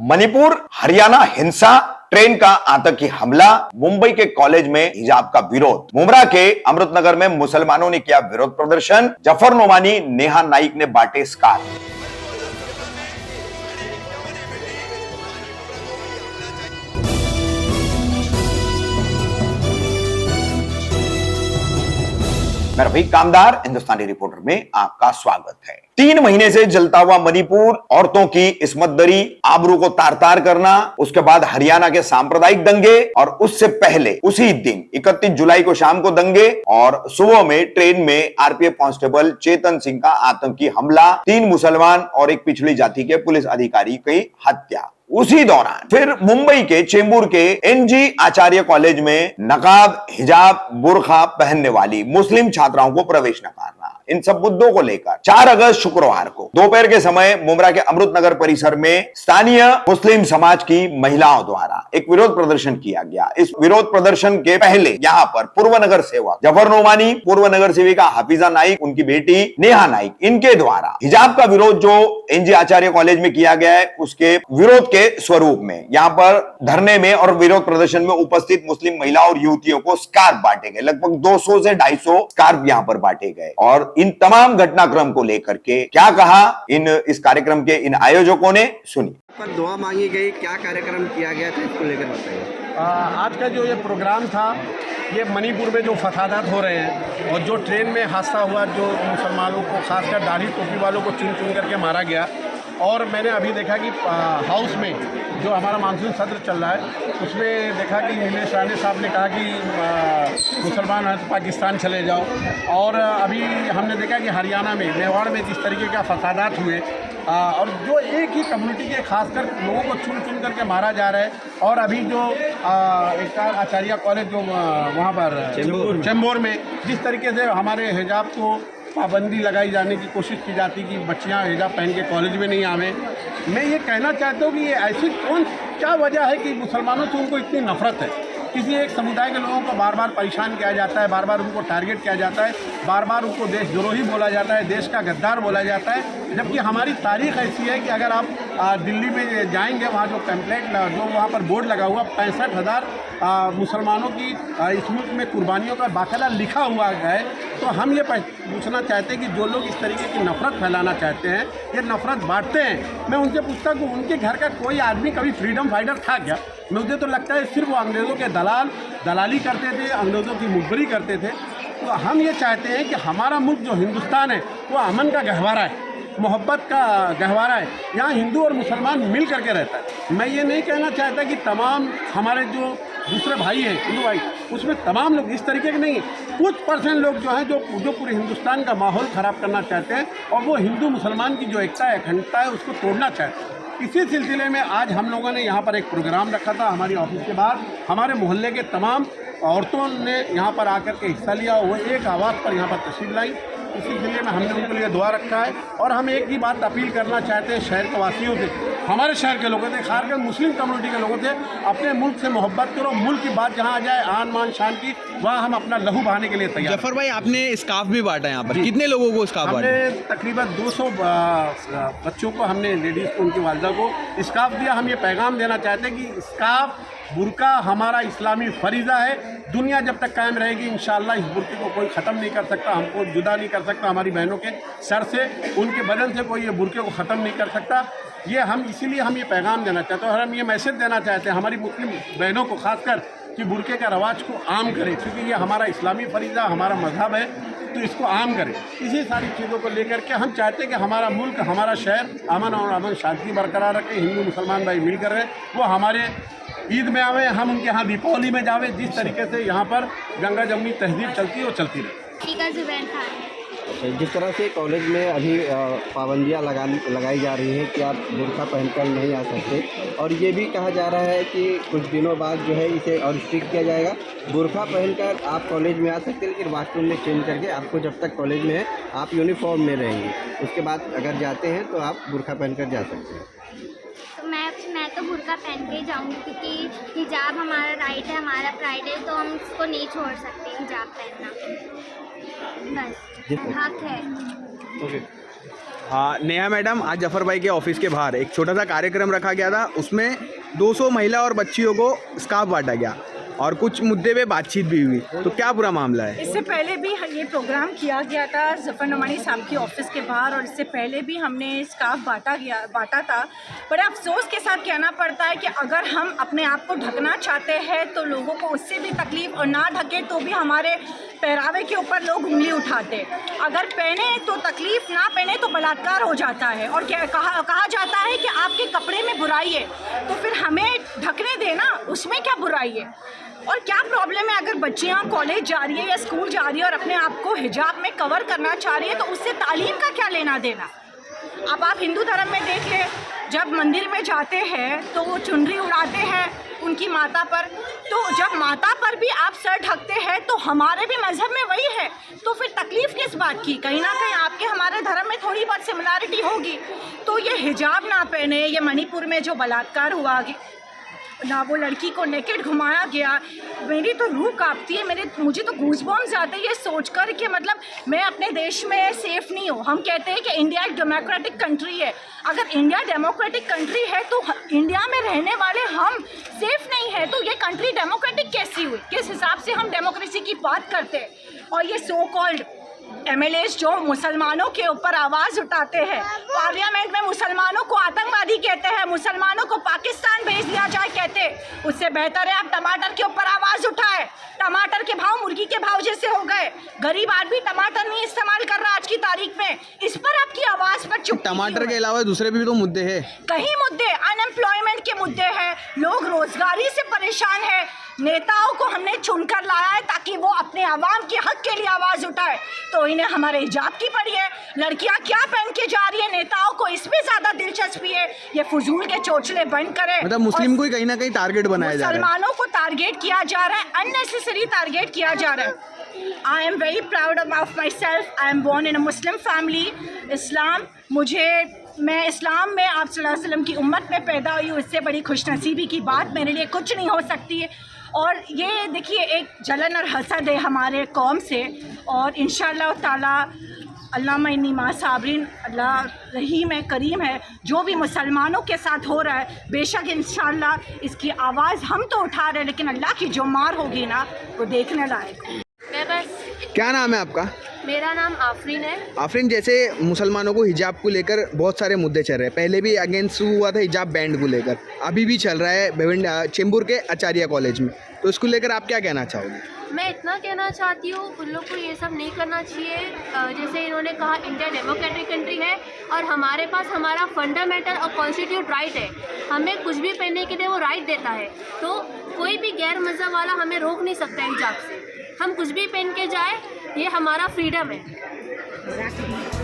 मणिपुर हरियाणा हिंसा, ट्रेन का आतंकी हमला, मुंबई के कॉलेज में हिजाब का विरोध। मुमरा के अमृतनगर में मुसलमानों ने किया विरोध प्रदर्शन। जफर नोमानी, नेहा नाइक ने बांटे स्कार्फ। मैं रफी कामदार, हिंदुस्तानी रिपोर्टर में आपका स्वागत है। 3 महीने से जलता हुआ मणिपुर, औरतों की इस्मत दरी, आबरू को तार तार करना, उसके बाद हरियाणा के सांप्रदायिक दंगे और उससे पहले उसी दिन 31 जुलाई को शाम को दंगे और सुबह में ट्रेन में आरपीएफ कांस्टेबल चेतन सिंह का आतंकी हमला, 3 मुसलमान और एक पिछड़ी जाति के पुलिस अधिकारी की हत्या। उसी दौरान फिर मुंबई के चेंबूर के एनजी आचार्य कॉलेज में नकाब, हिजाब, बुर्खा पहनने वाली मुस्लिम छात्राओं को प्रवेश नकारना। इन सब मुद्दों को लेकर 4 अगस्त शुक्रवार को दोपहर के समय मुमरा के अमृतनगर परिसर में स्थानीय मुस्लिम समाज की महिलाओं द्वारा एक विरोध प्रदर्शन किया गया। इस विरोध प्रदर्शन के पहले यहाँ पर पूर्व नगर सेवक जफर नोमानी, पूर्व नगर सेविका हफीजा नाइक, उनकी बेटी नेहा नाइक, इनके द्वारा हिजाब का विरोध जो एनजी आचार्य कॉलेज में किया गया है, उसके विरोध के स्वरूप में यहाँ पर धरने में और विरोध प्रदर्शन में उपस्थित मुस्लिम महिलाओं और युवतियों को स्कार्फ बांटे गए। लगभग 200 से 250 स्कार्फ यहाँ पर बांटे गए। और इन तमाम घटनाक्रम को लेकर के क्या कहा इस कार्यक्रम के इन आयोजकों ने, सुनिए। पर दुआ मांगी गई, क्या कार्यक्रम किया गया था, इसको लेकर बताइए। आज का जो ये प्रोग्राम था, ये मणिपुर में जो फसादात हो रहे हैं और जो ट्रेन में हादसा हुआ, जो मुसलमानों को खासकर दाढ़ी टोपी वालों को चुन चुन करके मारा गया। और मैंने अभी देखा कि हाउस में जो हमारा मानसून सत्र चल रहा है, उसमें देखा कि नीलेश राणे साहब ने कहा कि मुसलमान हैं तो पाकिस्तान चले जाओ। और अभी हमने देखा कि हरियाणा में, मेवाड़ में जिस तरीके का फसादात हुए और जो एक ही कम्युनिटी के खासकर लोगों को चुन चुन करके मारा जा रहा है। और अभी जो एक आचार्य कॉलेज जो वहाँ पर चेंबूर में जिस तरीके से हमारे हिजाब को पाबंदी लगाई जाने की कोशिश की जाती कि बच्चियां हिजाब पहन के कॉलेज में नहीं आवें। मैं ये कहना चाहता हूँ कि ये ऐसी क्या वजह है कि मुसलमानों से उनको इतनी नफरत है। किसी एक समुदाय के लोगों को बार बार परेशान किया जाता है, बार बार उनको टारगेट किया जाता है, बार बार उनको देशद्रोही बोला जाता है, देश का गद्दार बोला जाता है। जबकि हमारी तारीख ऐसी है कि अगर आप दिल्ली में जाएंगे, वहाँ जो पैम्पलेट जो वहाँ पर बोर्ड लगा हुआ 65,000 मुसलमानों की इस मुल्क में कुर्बानियों का बाकायदा लिखा हुआ है। तो हम ये पूछना चाहते हैं कि जो लोग इस तरीके की नफरत फैलाना चाहते हैं, ये नफरत बांटते हैं, मैं उनसे पूछता हूँ उनके घर का कोई आदमी कभी फ्रीडम फाइटर था क्या? मुझे तो लगता है सिर्फ वो अंग्रेज़ों के दलाली करते थे, अंग्रेज़ों की मुखबरी करते थे। तो हम ये चाहते हैं कि हमारा मुल्क जो हिंदुस्तान है वो अमन का गहवारा है, मोहब्बत का गहवारा है। यहाँ हिंदू और मुसलमान मिल करके रहता है। मैं ये नहीं कहना चाहता कि तमाम हमारे जो दूसरे भाई हैं, हिंदू भाई, उसमें तमाम लोग इस तरीके के नहीं हैं। कुछ % लोग जो हैं जो पूरे हिंदुस्तान का माहौल ख़राब करना चाहते हैं और वो हिंदू मुसलमान की जो एकता है, अखंडता है, उसको तोड़ना चाहते हैं। इसी सिलसिले में आज हम लोगों ने यहाँ पर एक प्रोग्राम रखा था हमारी ऑफिस के बाहर। हमारे मोहल्ले के तमाम औरतों ने यहाँ पर आकर के हिस्सा लिया, वो एक आवाज़ पर यहाँ पर तशरीफ लाई। इसी सिलसिले में हमने उनके लिए दुआ रखा है। और हम एक ही बात अपील करना चाहते हैं शहर के वासियों से, हमारे शहर के लोगों से, खासकर मुस्लिम कम्युनिटी के लोगों से, अपने मुल्क से मोहब्बत करो। मुल्क की बात जहाँ आ जाए, आन मान शान की, वहाँ हम अपना लहू बहाने के लिए तैयार। जफर भाई, आपने स्कार्फ भी बांटा यहाँ पर, कितने लोगों को स्कार्फ बांटा? हमने तकरीबन 200 बच्चों को, हमने लेडीज़ को, उनकी वालदा को स्कार्फ दिया। हम ये पैगाम देना चाहते हैं कि स्कार्फ, बुर्का हमारा इस्लामी फरीज़ा है। दुनिया जब तक कायम रहेगी इंशाअल्लाह इस बुर्के को कोई ख़त्म नहीं कर सकता, हमको जुदा नहीं कर सकता हमारी बहनों के सर से, उनके बदन से कोई ये बुर्के को ख़त्म नहीं कर सकता। ये हम इसीलिए हम ये पैगाम देना चाहते हैं और हम ये मैसेज देना चाहते हैं हमारी मुस्लिम बहनों को खासकर कि बुर्के का रवाज को आम करें, क्योंकि ये हमारा इस्लामी फरीज़ा, हमारा मजहब है, तो इसको आम करें। इसी सारी चीज़ों को लेकर के हम चाहते हैं कि हमारा मुल्क, हमारा शहर अमन और अमन शांति बरकरार रखें। हिंदू मुसलमान भाई मिल कर रहे, वो हमारे ईद में आवे, हम उनके यहाँ दीपावली में जावे। जिस तरीके से यहाँ पर गंगा जमुनी तहजीब चलती है वो चलती रहे। जिस तरह से कॉलेज में अभी पाबंदियाँ लगाई जा रही हैं कि आप बुर्का पहनकर नहीं आ सकते, और ये भी कहा जा रहा है कि कुछ दिनों बाद जो है इसे और स्ट्रिक्ट किया जाएगा। बुर्का पहनकर आप कॉलेज में आ सकते हैं, लेकिन वाशरूम में चेंज करके आपको जब तक कॉलेज में है आप यूनिफॉर्म में रहेंगे। उसके बाद अगर जाते हैं तो आप बुर्का पहनकर जा सकते हैं। तो मैं तो बुर्का पहन के ही जाऊँगी, क्योंकि हिजाब हमारा राइट है, हमारा प्राइड है, तो हम इसको नहीं छोड़ सकते हिजाब पहनना, बस हक है। ओके। हाँ नेहा मैडम, आज जफर भाई के ऑफिस के बाहर एक छोटा सा कार्यक्रम रखा गया था। उसमें 200 महिला और बच्चियों को स्कार्फ बांटा गया और कुछ मुद्दे पे बातचीत भी हुई। तो क्या पूरा मामला है? इससे पहले भी ये प्रोग्राम किया गया था जफ़र नमानी साहब की ऑफिस के बाहर, और इससे पहले भी हमने स्कार्फ बांटा था। बड़े अफसोस के साथ कहना पड़ता है कि अगर हम अपने आप को ढकना चाहते हैं तो लोगों को उससे भी तकलीफ, और ना ढके तो भी हमारे पहरावे के ऊपर लोग उंगली उठाते। अगर पहने तो तकलीफ, ना पहने तो बलात्कार हो जाता है। और कहा जाता है कि आपके कपड़े में बुराई है तो फिर हमें ढकने देना, उसमें क्या बुराई है? और क्या प्रॉब्लम है अगर बच्चियाँ कॉलेज जा रही है या स्कूल जा रही है और अपने आप को हिजाब में कवर करना चाह रही है, तो उससे तालीम का क्या लेना देना? अब आप हिंदू धर्म में देख ले, जब मंदिर में जाते हैं तो वो चुनरी उड़ाते हैं उनकी माता पर, तो जब माता पर भी आप सर ढकते हैं तो हमारे भी मज़हब में वही है, तो फिर तकलीफ़ किस बात की? कहीं ना कहीं आपके हमारे धर्म में थोड़ी बहुत सिमिलरिटी होगी। तो ये हिजाब ना पहने, ये मणिपुर में जो बलात्कार हुआ ना, वो लड़की को नेकेड घुमाया गया, मेरी तो रूह कांपती है। मुझे तो गूज़बम्स आते हैं ये सोचकर कि मतलब मैं अपने देश में सेफ़ नहीं हूँ। हम कहते हैं कि इंडिया एक डेमोक्रेटिक कंट्री है। अगर इंडिया डेमोक्रेटिक कंट्री है तो इंडिया में रहने वाले हम सेफ़ नहीं हैं, तो ये कंट्री डेमोक्रेटिक कैसी हुई? किस हिसाब से हम डेमोक्रेसी की बात करते हैं? और ये सो कॉल्ड MLAs जो मुसलमानों के ऊपर आवाज़ उठाते हैं, पार्लियामेंट में मुसलमानों को आतंकवादी कहते हैं, मुसलमानों को पाकिस्तान भेज दिया जाए कहते हैं, उससे बेहतर है आप टमाटर के ऊपर आवाज़ उठाए। टमाटर के भाव मुर्गी के भाव जैसे हो गए, गरीब आदमी टमाटर नहीं इस्तेमाल कर रहा आज की तारीख में, इस पर आपकी आवाज़ पर चुप। टमाटर के अलावा दूसरे भी तो मुद्दे हैं, कई मुद्दे, अनएम्प्लॉयमेंट के मुद्दे हैं, लोग रोजगारी से परेशान हैं। नेताओं को हमने चुनकर लाया है ताकि वो अपने आवाम के हक के लिए आवाज़ उठाए, तो इन्हें हमारे हिजाब की पड़ी है। लड़कियां क्या पहन के जा रही है, नेताओं को इसमें ज़्यादा दिलचस्पी है। ये फजूल के चोचले बंद करें। मतलब मुस्लिम को ही कहीं ना कहीं टारगेट बनाया जा रहा है, मुसलमानों को टारगेट किया जा रहा है, अननेसेसरी टारगेट किया जा रहा है। I am very proud of my self. I am born in a Muslim family. मैं इस्लाम में आप सल्लल्लाहु अलैहि वसल्लम की उम्मत में पैदा हुई हूँ। इससे बड़ी खुशनसीबी की बात मेरे लिए कुछ नहीं हो सकती है। और ये देखिए, एक जलन और हसद है हमारे कौम से, और इंशाअल्लाह ताला अल्लाह इन्नी मा साबरीन, अल्लाह रहीम है, करीम है। जो भी मुसलमानों के साथ हो रहा है, बेशक इंशाअल्लाह इसकी आवाज़ हम तो उठा रहे हैं, लेकिन अल्लाह की जो मार होगी ना, वो देखने लायक। मैं बस, क्या नाम है आपका? मेरा नाम आफरीन है। आफरीन, जैसे मुसलमानों को हिजाब को लेकर बहुत सारे मुद्दे चल रहे हैं, पहले भी अगेंस्ट हुआ था हिजाब बैंड को लेकर, अभी भी चल रहा है चेंबूर के आचार्य कॉलेज में, तो इसको लेकर आप क्या कहना चाहोगे? मैं इतना कहना चाहती हूँ, उन लोग को ये सब नहीं करना चाहिए। जैसे इन्होंने कहा, इंडिया डेमोक्रेटिक कंट्री है और हमारे पास हमारा फंडामेंटल और कॉन्स्टिट्यूट राइट है, हमें कुछ भी पहनने के लिए वो राइट देता है। तो कोई भी गैर मज़हब वाला हमें रोक नहीं सकता हिजाब से। हम कुछ भी पहन के जाए, ये हमारा फ्रीडम है।